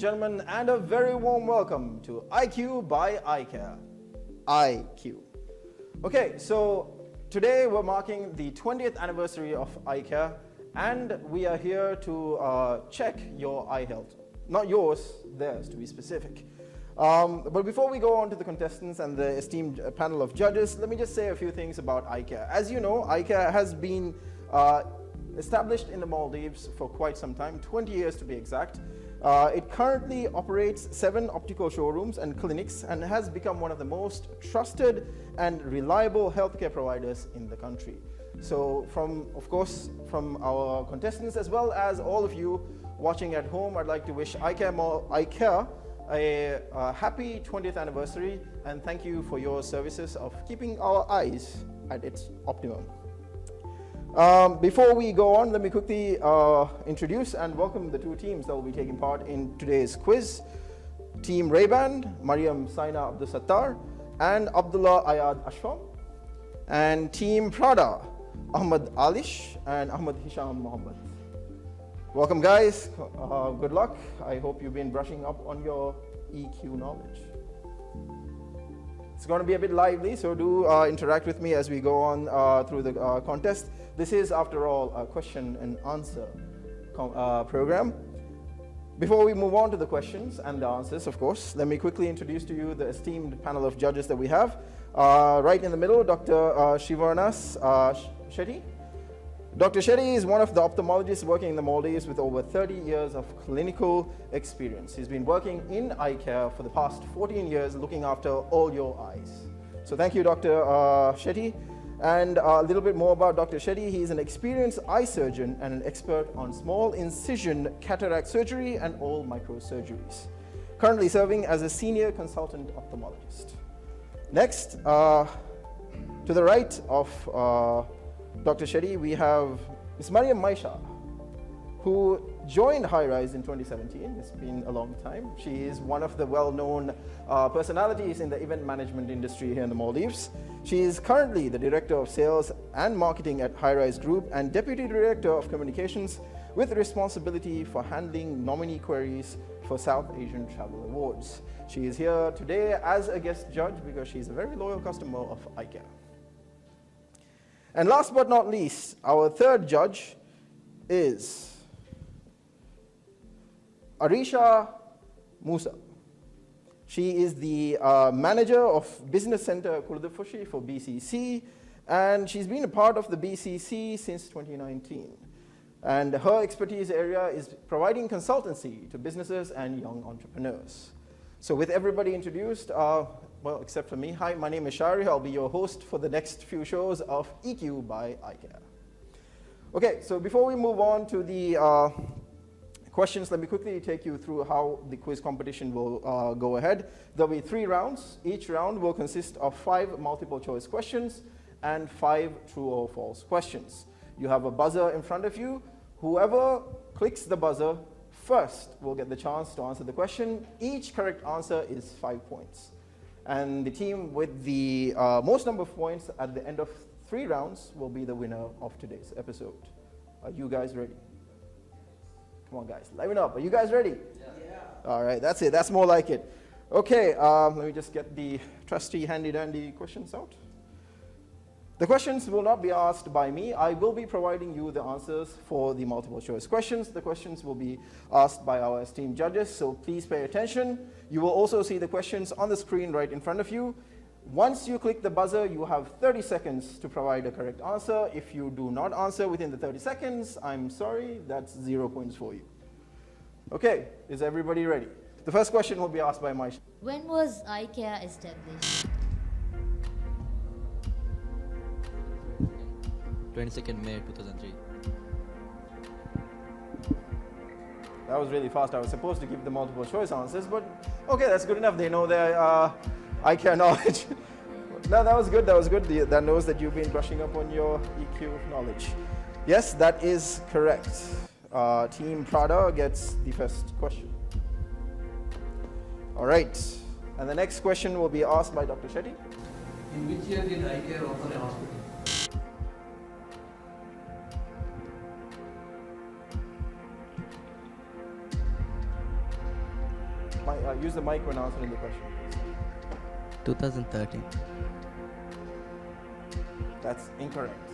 gentlemen, and a very warm welcome to IQ by EyeCare. IQ. Okay, so today we're marking the 20th anniversary of EyeCare, and we are here to check your eye health. Not yours, theirs to be specific. But before we go on to the contestants and the esteemed panel of judges, let me just say a few things about EyeCare. As you know, EyeCare has been established in the Maldives for quite some time, 20 years to be exact. It currently operates 7 optical showrooms and clinics and has become one of the most trusted and reliable healthcare providers in the country. So of course, from our contestants as well as all of you watching at home, I'd like to wish EyeCare a happy 20th anniversary, and thank you for your services of keeping our eyes at its optimum. Before we go on, let me quickly introduce and welcome the 2 teams that will be taking part in today's quiz. Team Ray-Ban, Mariam Saina Abdul Sattar and Abdullah Ayad Ashfam. And Team Prada, Ahmad Alish and Ahmad Hisham Mohammed. Welcome guys, good luck. I hope you've been brushing up on your EQ knowledge. It's going to be a bit lively, so do interact with me as we go on through the contest. This is, after all, a question and answer program. Before we move on to the questions and the answers, of course, let me quickly introduce to you the esteemed panel of judges that we have. Right in the middle, Dr. Shivarnas Shetty. Dr. Shetty is one of the ophthalmologists working in the Maldives with over 30 years of clinical experience. He's been working in EyeCare for the past 14 years, looking after all your eyes. So thank you, Dr. Shetty. And a little bit more about Dr. Shetty. He is an experienced eye surgeon and an expert on small incision cataract surgery and all microsurgeries. Currently serving as a senior consultant ophthalmologist. Next, to the right of Dr. Shetty, we have Ms. Mariam Maisha, who joined High Rise in 2017. It's been a long time. She is one of the well-known personalities in the event management industry here in the Maldives. She is currently the Director of Sales and Marketing at High Rise Group and Deputy Director of Communications with responsibility for handling nominee queries for South Asian Travel Awards. She is here today as a guest judge because she's a very loyal customer of EyeCare. And last but not least, our third judge is Arisha Musa. She is the manager of Business Center Kurdafushi for BCC, and she's been a part of the BCC since 2019. And her expertise area is providing consultancy to businesses and young entrepreneurs. So with everybody introduced, well, except for me, hi, my name is Shari. I'll be your host for the next few shows of EQ by EyeCare. Okay, so before we move on to the questions, let me quickly take you through how the quiz competition will go ahead. There'll be 3 rounds. Each round will consist of 5 multiple choice questions and 5 true or false questions. You have a buzzer in front of you. Whoever clicks the buzzer first will get the chance to answer the question. Each correct answer is 5 points. And the team with the most number of points at the end of 3 rounds will be the winner of today's episode. Are you guys ready? Come on, guys, liven up. Are you guys ready? Yeah. All right, that's it. That's more like it. Okay, let me just get the trusty handy-dandy questions out. The questions will not be asked by me. I will be providing you the answers for the multiple choice questions. The questions will be asked by our esteemed judges, so please pay attention. You will also see the questions on the screen right in front of you. Once you click the buzzer, you have 30 seconds to provide a correct answer. If you do not answer within the 30 seconds, I'm sorry, that's 0 points for you. Okay, is everybody ready? The first question will be asked by Maisha. When was EyeCare established? 22nd May 2003. That was really fast. I was supposed to give the multiple choice answers, but okay, that's good enough. They know their EyeCare knowledge. No, that was good. That was good. That knows that you've been brushing up on your EQ knowledge. Yes, that is correct. Team Prada gets the first question. All right, and the next question will be asked by Dr. Shetty. In which year did EyeCare open a hospital? Use the mic when answering the question, please. 2013. That's incorrect.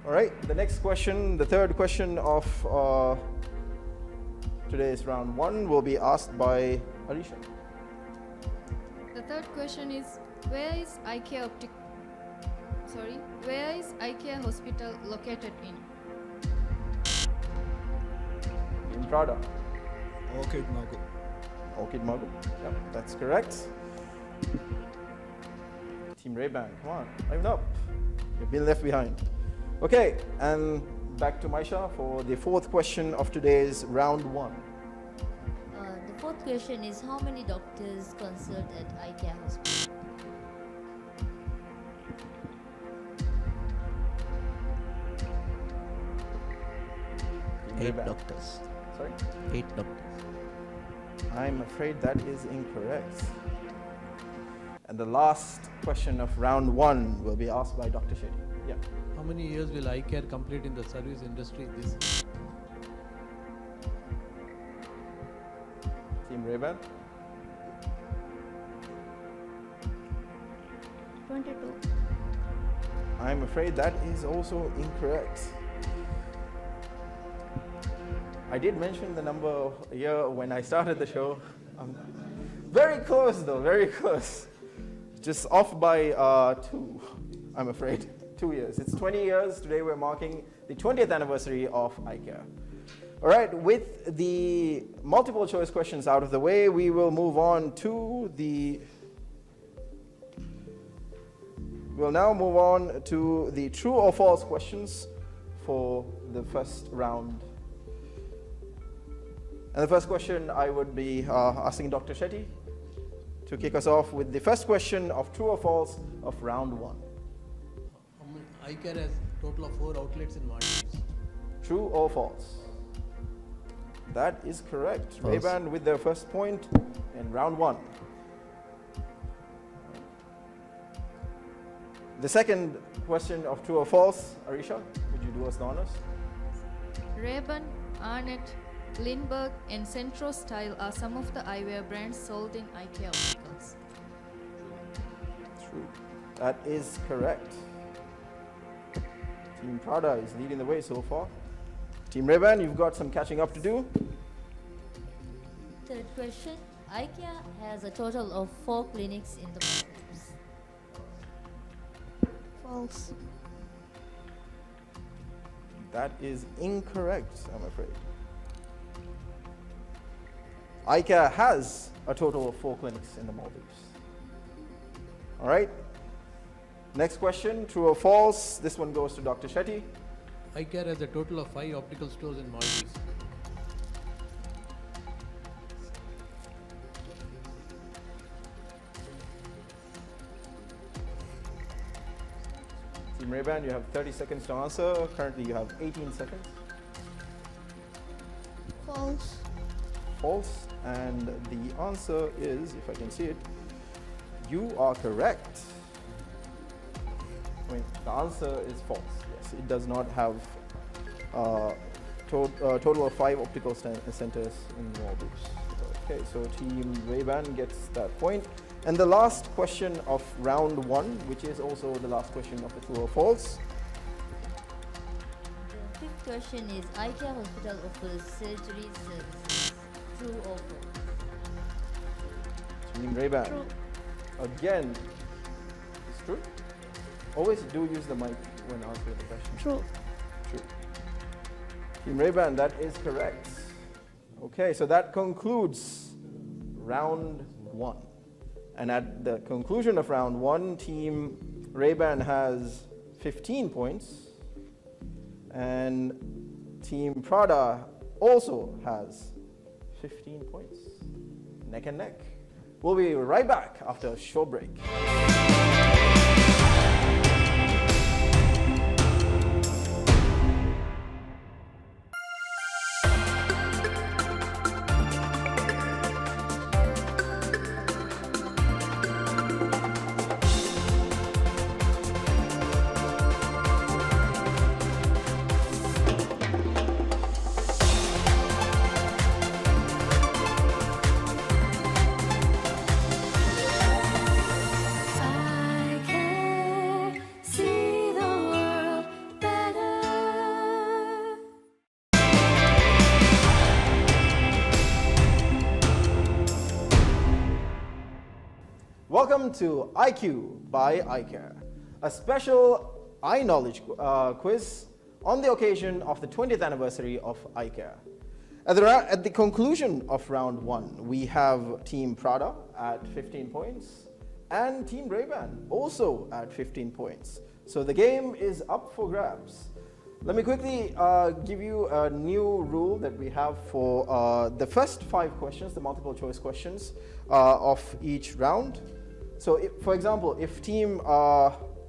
All right, the next question, the third question of today's round one will be asked by Alisha. The third question is, where is EyeCare Hospital located in? In Prada. Orchid Margot. Orchid Margot. Yep, that's correct. Team Ray-Ban, come on, liven up. You've been left behind. Okay, and back to Maisha for the fourth question of today's round one. The fourth question is, how many doctors consult at EyeCare Hospital? Team 8 Ray-Ban. doctors. Sorry? 8 doctors. I'm afraid that is incorrect. And the last question of round one will be asked by Dr. Shetty. Yeah. How many years will EyeCare complete in the service industry this year? Team Ray-Ban. 22. I'm afraid that is also incorrect. I did mention the number year when I started the show. Very close though, very close. Just off by 2, I'm afraid. 2 years. It's 20 years. Today we're marking the 20th anniversary of EyeCare. All right, with the multiple choice questions out of the way, we will move on to the... We'll now move on to the true or false questions for the first round. And the first question I would be asking Dr. Shetty to kick us off with the first question of true or false of round one. EyeCare has total of 4 outlets in Maldives. True or false? That is correct. False. Ray-Ban with their first point in round one. The second question of true or false, Arisha, would you do us the honors? Ray-Ban, Arnett, Lindbergh and Centro Style are some of the eyewear brands sold in EyeCare opticals. True. That is correct. Team Prada is leading the way so far. Team Ray-Ban, you've got some catching up to do. Third question, EyeCare has a total of 4 clinics in the Maldives. False. That is incorrect, I'm afraid. EyeCare has a total of 4 clinics in the Maldives. All right. Next question, true or false? This one goes to Dr. Shetty. EyeCare has a total of 5 optical stores in Maldives. Team Ray-Ban, you have 30 seconds to answer. Currently, you have 18 seconds. False. False. And the answer is, if I can see it, you are correct. I mean, the answer is false. Yes, it does not have total of 5 optical centers in Maldives. Okay, so Team Ray-Ban gets that point. And the last question of round one, which is also the last question of the true or false. The fifth question is, EyeCare Hospital offers surgery services. True or false? Team Ray-Ban. True. Again, it's true. Always do use the mic when answering the question. True. True. Team Ray-Ban, that is correct. Okay, so that concludes round one. And at the conclusion of round one, Team Ray-Ban has 15 points. And Team Prada also has 15 points. Neck and neck. We'll be right back after a short break. Welcome to IQ by EyeCare, a special eye knowledge quiz on the occasion of the 20th anniversary of EyeCare. At the conclusion of round 1, we have Team Prada at 15 points and Team Ray-Ban also at 15 points. So the game is up for grabs. Let me quickly give you a new rule that we have for the first 5 questions, the multiple choice questions of each round. So for example, if Team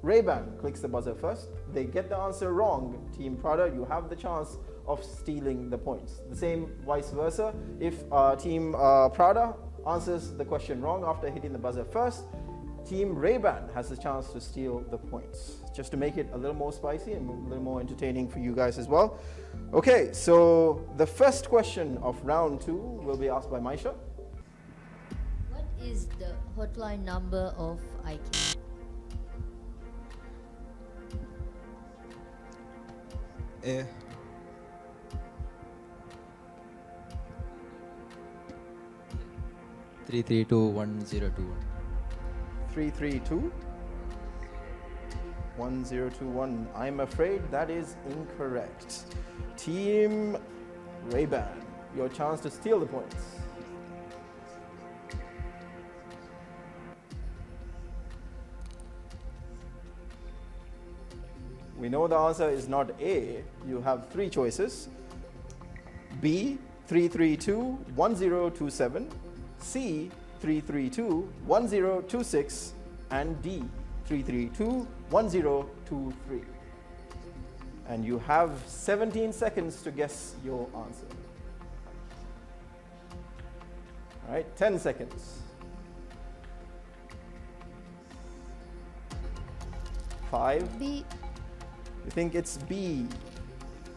Ray-Ban clicks the buzzer first, they get the answer wrong. Team Prada, you have the chance of stealing the points. The same vice versa. If Team Prada answers the question wrong after hitting the buzzer first, Team Ray-Ban has the chance to steal the points, just to make it a little more spicy and a little more entertaining for you guys as well. Okay, so the first question of round 2 will be asked by Maisha. What is the hotline number of EyeCare? A. 3321021. 332 1021. I'm afraid that is incorrect. Team Ray-Ban, your chance to steal the points. We know the answer is not A. You have 3 choices. B, 3321027, C, 3321026, and D, 3321023. And you have 17 seconds to guess your answer. All right, 10 seconds. 5. B. You think it's B?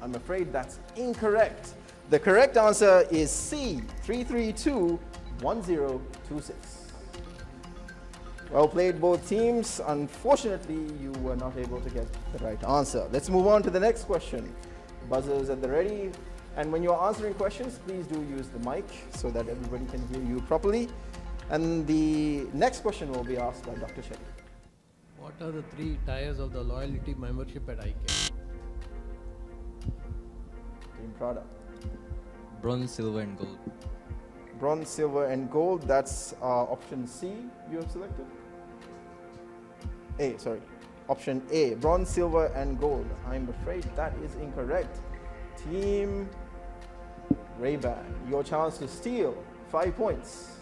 I'm afraid that's incorrect. The correct answer is C, 3321026. Well played, both teams. Unfortunately, you were not able to get the right answer. Let's move on to the next question. Buzzers at the ready. And when you're answering questions, please do use the mic so that everybody can hear you properly. And the next question will be asked by Dr. Shetty. What are the 3 tiers of the loyalty membership at EyeCare? Team Prada. Bronze, silver, and gold. Bronze, silver, and gold. That's option C you have selected. A, sorry. Option A, bronze, silver, and gold. I'm afraid that is incorrect. Team Ray-Ban, your chance to steal 5 points.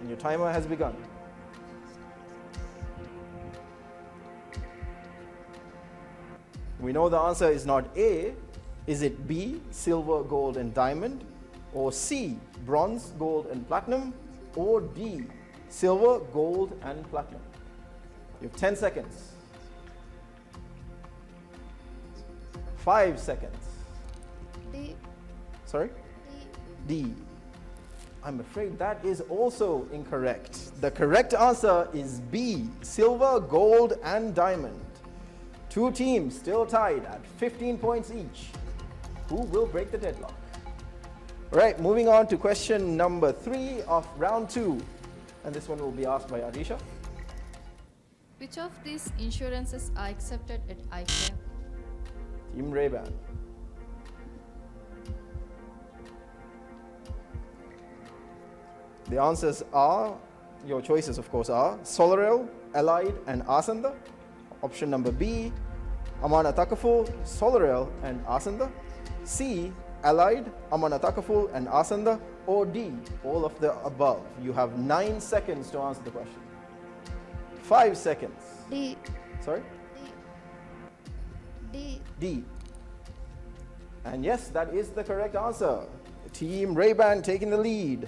And your timer has begun. We know the answer is not A. Is it B, silver, gold, and diamond? Or C, bronze, gold, and platinum? Or D, silver, gold, and platinum? You have 10 seconds. 5 seconds. D. Sorry? D. I'm afraid that is also incorrect. The correct answer is B, silver, gold, and diamond. 2 teams still tied at 15 points each. Who will break the deadlock? All right, moving on to question number 3 of round 2. And this one will be asked by Arisha. Which of these insurances are accepted at EyeCare? Team Ray-Ban. The answers are, your choices of course are, Solarel, Allied, and Asanda. Option number B, Amana Takaful, Solarel, and Asanda. C, Allied, Amana Takaful, and Asanda. Or D, all of the above. You have 9 seconds to answer the question. 5 seconds. D. Sorry? D. D. And yes, that is the correct answer. Team Ray-Ban taking the lead.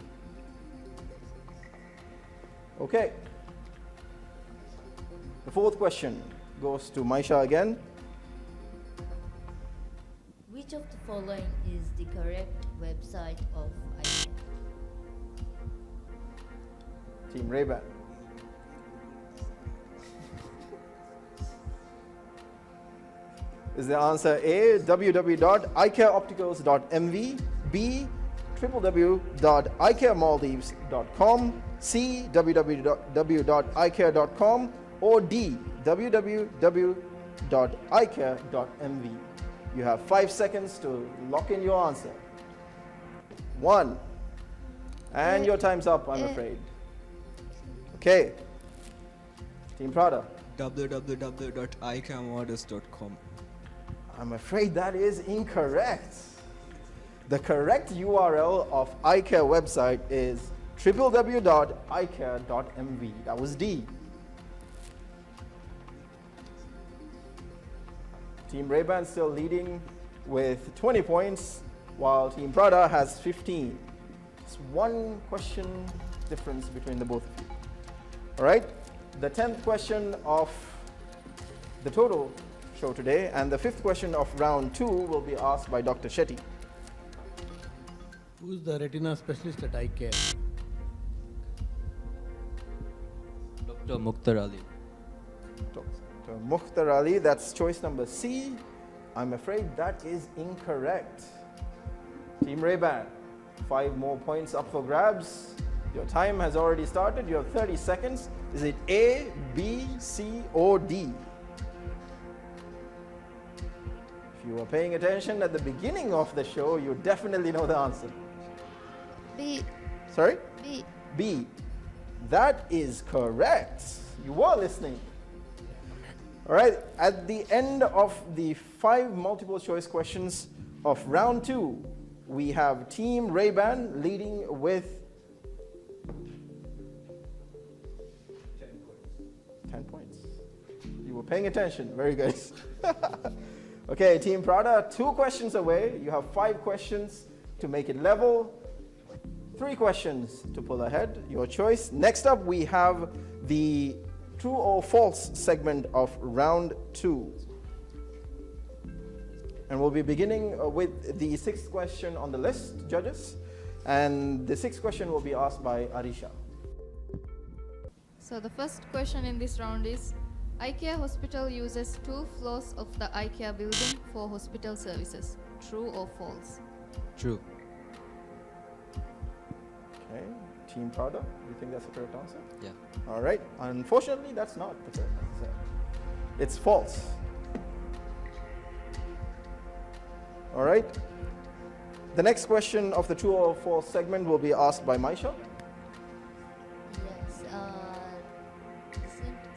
Okay. The 4th question goes to Maisha again. Which of the following is the correct website of EyeCare? Team Ray-Ban. Is the answer A, www.eyecareopticals.mv, B, www.eyecaremaldives.com, C, www.eyecare.com, or D, www.eyecare.mv. You have 5 seconds to lock in your answer. 1. And your time's up, I'm afraid. Okay. Team Prada. www.icamorders.com. I'm afraid that is incorrect. The correct URL of EyeCare website is www.eyecare.mv. That was D. Team Ray-Ban still leading with 20 points, while Team Prada has 15. It's 1 question difference between the both of you. All right, the 10th question of the total show today and the 5th question of round 2 will be asked by Dr. Shetty. Who is the retina specialist at EyeCare? Dr. Mukhtar Ali. Dr. Mukhtar Ali, that's choice number C. I'm afraid that is incorrect. Team Ray-Ban, 5 more points up for grabs. Your time has already started. You have 30 seconds. Is it A, B, C, or D? If you were paying attention at the beginning of the show, you definitely know the answer. B. Sorry? B. B. That is correct. You were listening. All right, at the end of the 5 multiple choice questions of round 2, we have Team Ray-Ban leading with 10 points. You were paying attention. Very good. Okay, Team Prada, 2 questions away. You have 5 questions to make it level. 3 questions to pull ahead. Your choice. Next up, we have the true or false segment of round 2. And we'll be beginning with the 6th question on the list, judges. And the 6th question will be asked by Arisha. So the first question in this round is, EyeCare Hospital uses 2 floors of the EyeCare building for hospital services. True or false? True. Okay, Team Prada, do you think that's the correct answer? Yeah. All right, unfortunately, that's not the correct answer. It's false. All right, the next question of the true or false segment will be asked by Maisha. Yes. The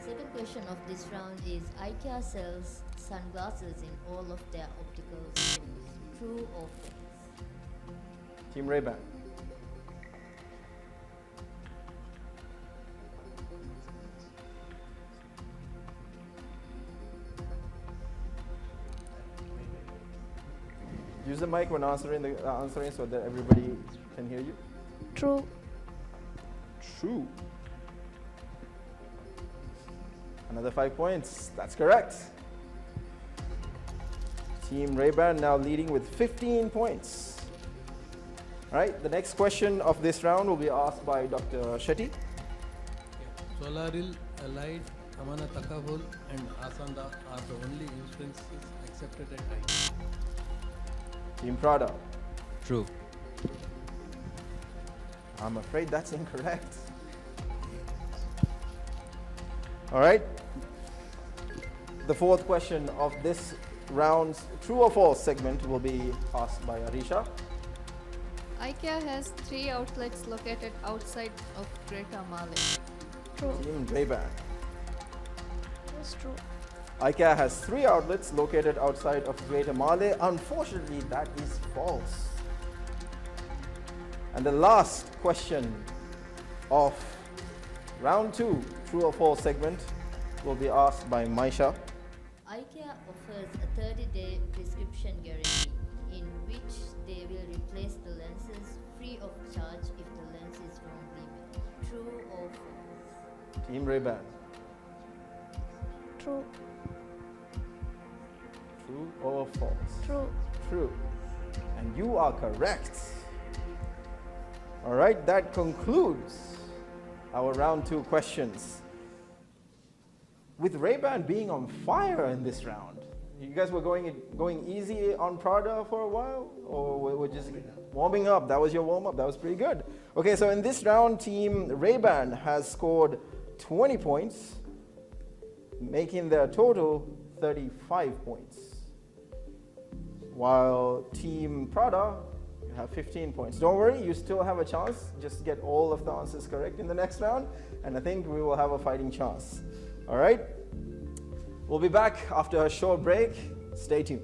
second question of this round is EyeCare sells sunglasses in all of their optical stores. True or false? Team Ray-Ban. Use the mic when answering so that everybody can hear you. True. True. Another 5 points. That's correct. Team Ray-Ban now leading with 15 points. All right, the next question of this round will be asked by Dr. Shetty. Solaril, Allied, Amana Takabul, and Asanda are the only insurances accepted at EyeCare. Team Prada. True. I'm afraid that's incorrect. All right. The 4th question of this round's true or false segment will be asked by Arisha. EyeCare has 3 outlets located outside of Greater Malay. True. Team Ray-Ban. That's true. EyeCare has 3 outlets located outside of Greater Malay. Unfortunately, that is false. And the last question of round 2, true or false segment, will be asked by Maisha. EyeCare offers a 30-day prescription guarantee in which they will replace the lenses free of charge if the lens is wrongly made. True or false? Team Ray-Ban. True. True or false? True. True. And you are correct. All right, that concludes our round 2 questions. With Ray-Ban being on fire in this round, you guys were going easy on Prada for a while, or we're just warming up? That was your warm-up. That was pretty good. Okay, so in this round, Team Ray-Ban has scored 20 points, making their total 35 points. While Team Prada have 15 points. Don't worry, you still have a chance. Just get all of the answers correct in the next round, and I think we will have a fighting chance. All right? We'll be back after a short break. Stay tuned.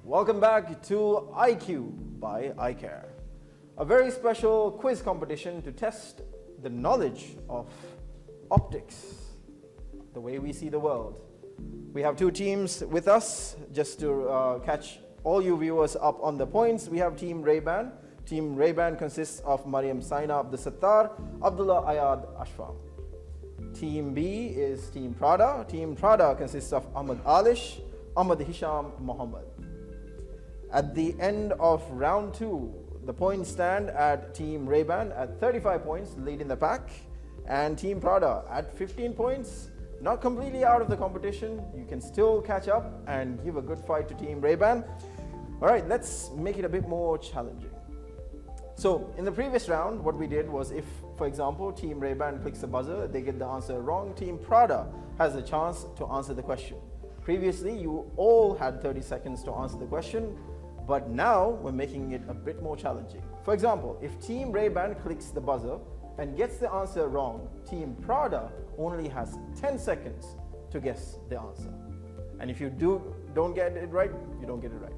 Welcome back to IQ by EyeCare, a very special quiz competition to test the knowledge of optics, the way we see the world. We have two teams with us just to catch all you viewers up on the points. We have Team Ray-Ban. Team Ray-Ban consists of Mariam Saina Abdul Sattar, Abdullah Ayad Ashfam. Team B is Team Prada. Team Prada consists of Ahmad Alish, Ahmad Hisham Mohammed. At the end of round 2, the points stand at Team Ray-Ban at 35 points, leading the pack, and Team Prada at 15 points, not completely out of the competition. You can still catch up and give a good fight to Team Ray-Ban. All right, let's make it a bit more challenging. So in the previous round, what we did was if, for example, Team Ray-Ban clicks the buzzer, they get the answer wrong, Team Prada has a chance to answer the question. Previously, you all had 30 seconds to answer the question, but now we're making it a bit more challenging. For example, if Team Ray-Ban clicks the buzzer and gets the answer wrong, Team Prada only has 10 seconds to guess the answer. And if you don't get it right, you don't get it right.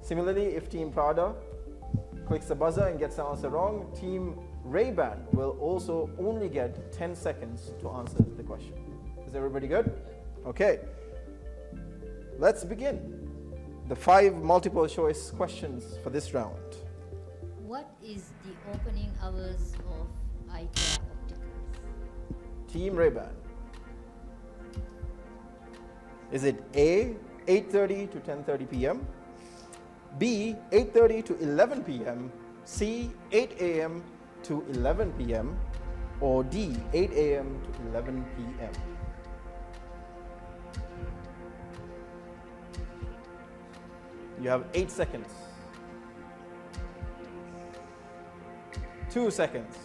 Similarly, if Team Prada clicks the buzzer and gets the answer wrong, Team Ray-Ban will also only get 10 seconds to answer the question. Is everybody good? Okay. Let's begin. The 5 multiple choice questions for this round. What is the opening hours of EyeCare Opticals? Team Ray-Ban. Is it A, 8:30 to 10:30 p.m., B, 8:30 to 11 p.m., C, 8 a.m. to 11 p.m., or D, 8 a.m. to 11 p.m.? You have 8 seconds. 2 seconds.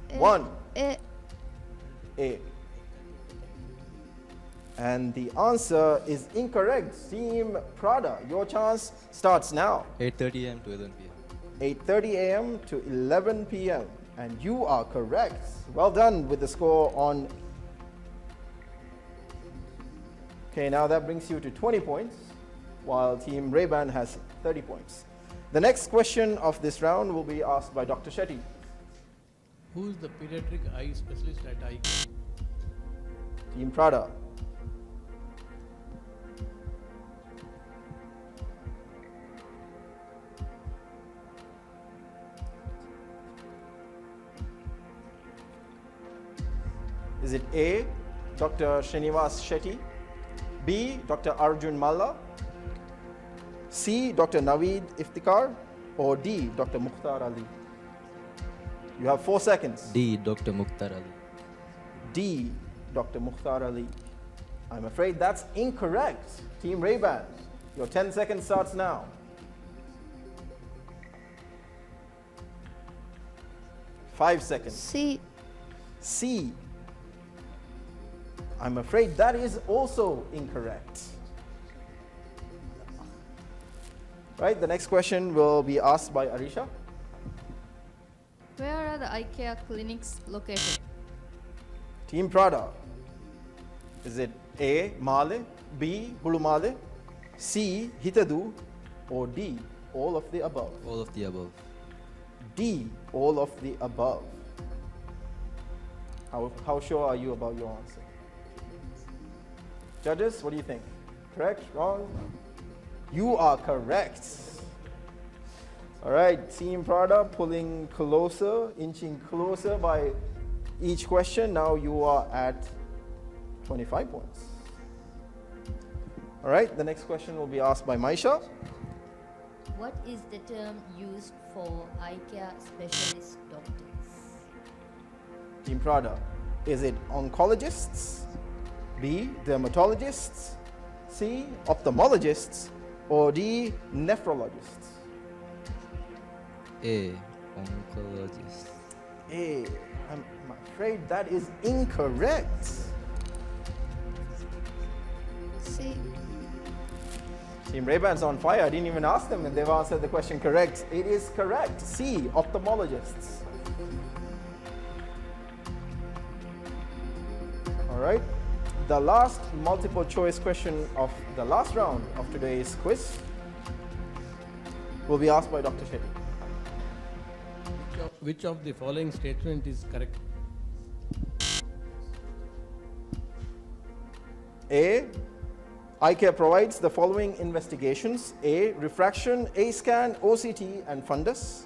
1. A. And the answer is incorrect. Team Prada, your chance starts now. 8:30 a.m. to 11 p.m. 8:30 a.m. to 11 p.m. And you are correct. Well done with the score on. Okay, now that brings you to 20 points, while Team Ray-Ban has 30 points. The next question of this round will be asked by Dr. Shetty. Who is the pediatric eye specialist at EyeCare? Team Prada. Is it A, Dr. Srinivas Shetty, B, Dr. Arjun Malla, C, Dr. Naveed Iftikhar, or D, Dr. Mukhtar Ali? You have 4 seconds. D. Dr. Mukhtar Ali. D, Dr. Mukhtar Ali. I'm afraid that's incorrect. Team Ray-Ban, your 10 seconds starts now. 5 seconds. C. I'm afraid that is also incorrect. Right, the next question will be asked by Arisha. Where are the EyeCare clinics located? Team Prada. Is it A, Male, B, Hulumale, C, Hitadu, or D, all of the above? All of the above. D, all of the above. How sure are you about your answer? Judges, what do you think? Correct? Wrong? You are correct. All right, Team Prada pulling closer, inching closer by each question. Now you are at 25 points. All right, the next question will be asked by Maisha. What is the term used for eye care specialist doctors? Team Prada, is it oncologists, B, dermatologists, C, ophthalmologists, or D, nephrologists? A. Oncologist. A, I'm afraid that is incorrect. C. Team Ray-Ban's on fire. I didn't even ask them and they've answered the question correct. It is correct. C, ophthalmologists. All right. The last multiple choice question of the last round of today's quiz will be asked by Dr. Shetty. Which of the following statement is correct? A, EyeCare provides the following investigations: A, refraction, A scan, OCT, and fundus;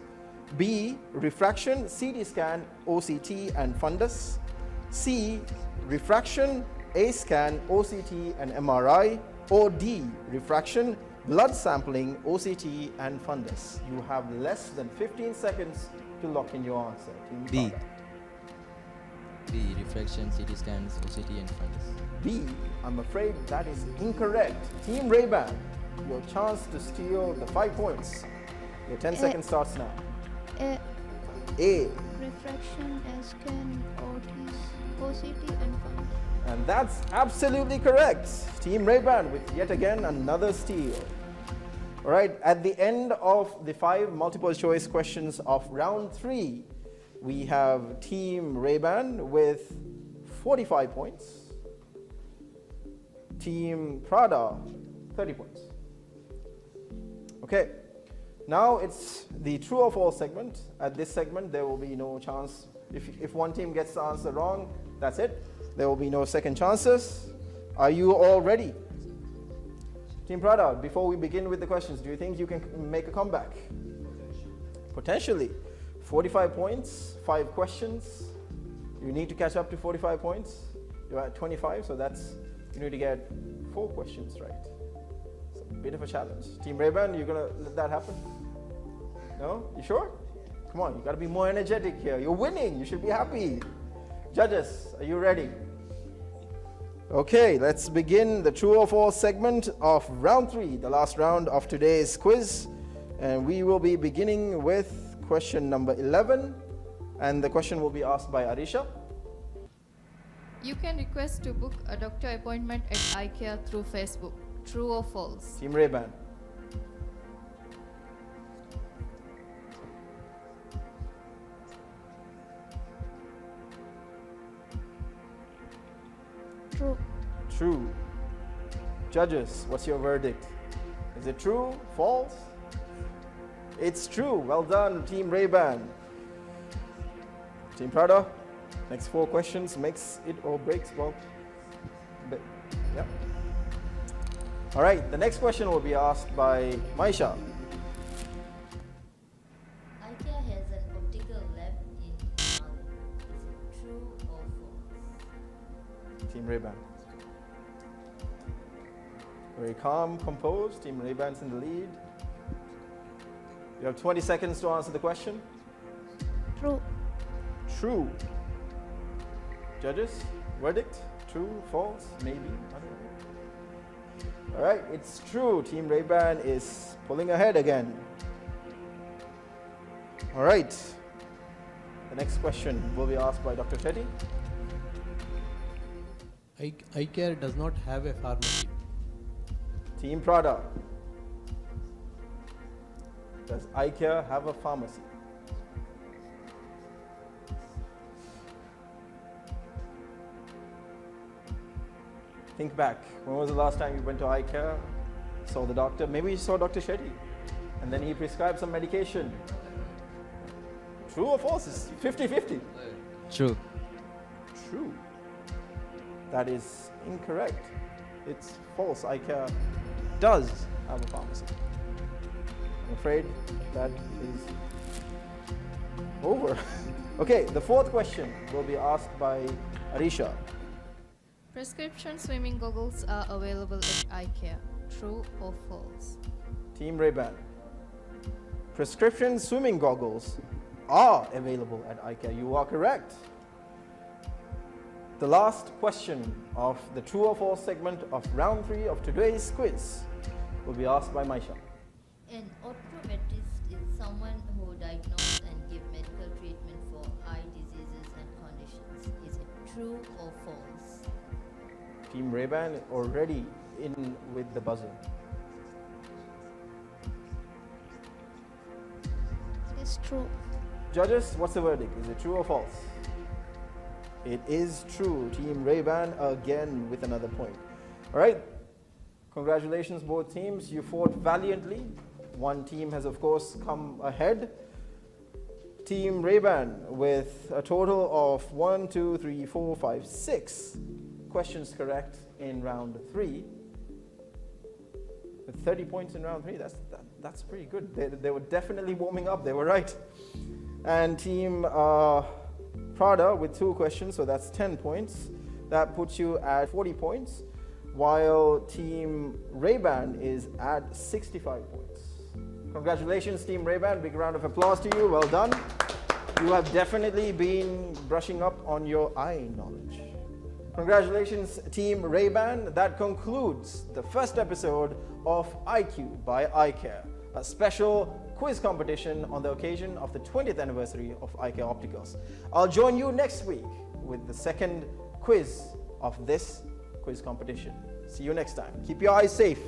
B, refraction, CT scan, OCT, and fundus; C, refraction, A scan, OCT, and MRI; or D, refraction, blood sampling, OCT, and fundus. You have less than 15 seconds to lock in your answer. Team B. Prada. B. Refraction, CT scans, OCT, and fundus. B, I'm afraid that is incorrect. Team Ray-Ban, your chance to steal the 5 points. Your 10 seconds starts now. A. A, Refraction, scan, OCT, and fundus. and that's absolutely correct. Team Ray-Ban with yet again another steal. All right, at the end of the 5 multiple choice questions of round 3, we have Team Ray-Ban with 45 points. Team Prada, 30 points. Okay, now it's the true or false segment. At this segment, there will be no chance. If one team gets the answer wrong, that's it. There will be no second chances. Are you all ready? Team Prada, before we begin with the questions, do you think you can make a comeback? Potentially. 45 points, 5 questions. You need to catch up to 45 points. You're at 25, so you need to get 4 questions right. It's a bit of a challenge. Team Ray-Ban, you're gonna let that happen? No? You sure? Come on, you gotta be more energetic here. You're winning, you should be happy. Judges, are you ready? Okay, let's begin the true or false segment of round 3, the last round of today's quiz. And we will be beginning with question number 11. And the question will be asked by Arisha. You can request to book a doctor appointment at EyeCare through Facebook. True or false? Team Ray-Ban. True. True. Judges, what's your verdict? Is it true? False? It's true. Well done, Team Ray-Ban. Team Prada, next 4 questions makes it or breaks. Well, yeah. All right, the next question will be asked by Maisha. EyeCare has an optical lab in Mali. Is it true or false? Team Ray-Ban. Very calm, composed. Team Ray-Ban's in the lead. You have 20 seconds to answer the question. True. True. Judges, verdict? True, false, maybe? I don't know. All right, it's true. Team Ray-Ban is pulling ahead again. All right. The next question will be asked by Dr. Shetty. EyeCare does not have a pharmacy. Team Prada. Does EyeCare have a pharmacy? Think back. When was the last time you went to EyeCare, saw the doctor? Maybe you saw Dr. Shetty, and then he prescribed some medication. True or false? It's 50-50. True. true. That is incorrect. It's false. EyeCare does have a pharmacy. I'm afraid that is over. Okay, the fourth question will be asked by Arisha. Prescription swimming goggles are available at EyeCare. True or false? Team Ray-Ban. Prescription swimming goggles are available at EyeCare. You are correct. The last question of the true or false segment of round 3 of today's quiz will be asked by Maisha. An optometrist is someone who diagnoses and gives medical treatment for eye diseases and conditions. Is it true or false? Team Ray-Ban already in with the buzzer. It's true. Judges, what's the verdict? Is it true or false? It is true. Team Ray-Ban again with another point. All right. Congratulations, both teams. You fought valiantly. One team has, of course, come ahead. Team Ray-Ban with a total of 6 questions correct in round 3. With 30 points in round 3, that's pretty good. They were definitely warming up. They were right. And Team Prada with 2 questions, so that's 10 points. That puts you at 40 points, while Team Ray-Ban is at 65 points. Congratulations, Team Ray-Ban. Big round of applause to you. Well done. You have definitely been brushing up on your eye knowledge. Congratulations, Team Ray-Ban. That concludes the first episode of IQ by EyeCare, a special quiz competition on the occasion of the 20th anniversary of EyeCare Opticals. I'll join you next week with the second quiz of this quiz competition. See you next time. Keep your eyes safe.